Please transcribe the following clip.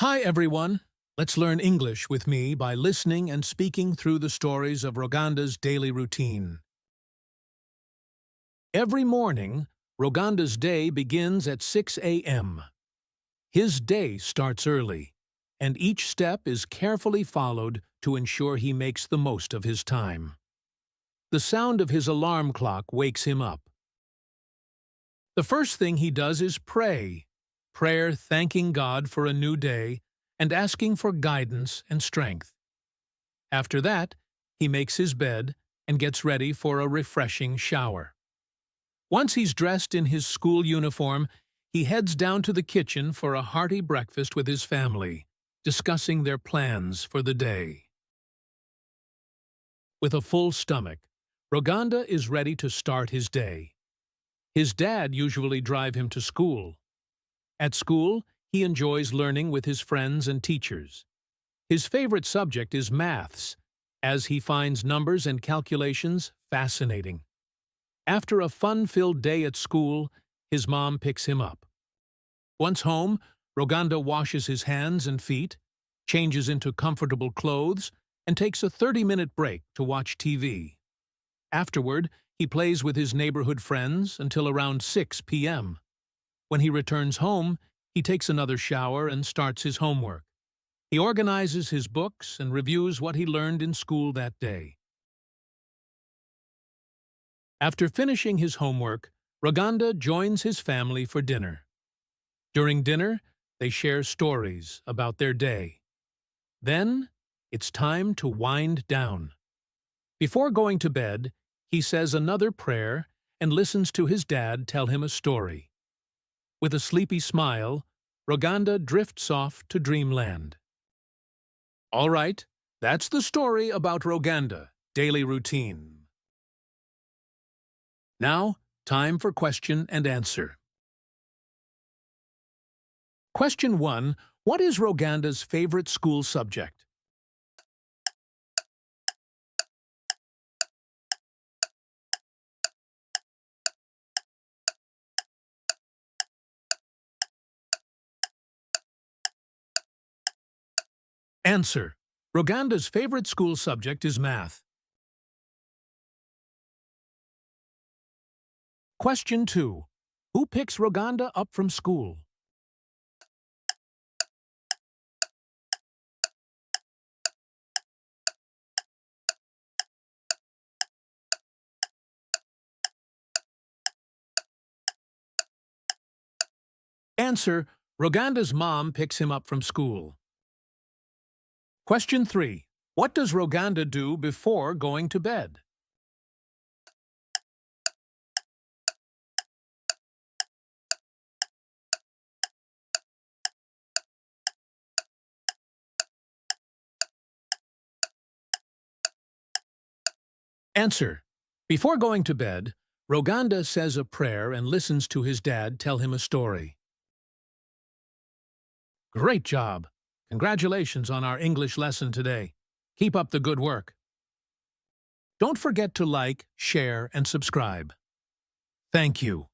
Hi, everyone. Let's learn English with me by listening and speaking through the stories of Roganda's daily routine. Every morning, Roganda's day begins at 6 a.m. His day starts early, and each step is carefully followed to ensure he makes the most of his time. The sound of his alarm clock wakes him up. The first thing he does is pray. Prayer thanking God for a new day and asking for guidance and strength. After that, he makes his bed and gets ready for a refreshing shower. Once he's dressed in his school uniform, he heads down to the kitchen for a hearty breakfast with his family, discussing their plans for the day. With a full stomach, Roganda is ready to start his day. His dad usually drives him to school. At school, he enjoys learning with his friends and teachers. His favorite subject is maths, as he finds numbers and calculations fascinating. After a fun-filled day at school, his mom picks him up. Once home, Roganda washes his hands and feet, changes into comfortable clothes, and takes a 30-minute break to watch TV. Afterward, he plays with his neighborhood friends until around 6 p.m. When he returns home, he takes another shower and starts his homework. He organizes his books and reviews what he learned in school that day. After finishing his homework, Roganda joins his family for dinner. During dinner, they share stories about their day. Then, it's time to wind down. Before going to bed, he says another prayer and listens to his dad tell him a story. With a sleepy smile, Roganda drifts off to dreamland. All right, that's the story about Roganda, daily routine. Now, time for question and answer. Question 1. What is Roganda's favorite school subject? Answer. Roganda's favorite school subject is math. Question 2. Who picks Roganda up from school? Answer. Roganda's mom picks him up from school. Question 3. What does Roganda do before going to bed? Answer. Before going to bed, Roganda says a prayer and listens to his dad tell him a story. Great job! Congratulations on our English lesson today. Keep up the good work. Don't forget to like, share, and subscribe. Thank you.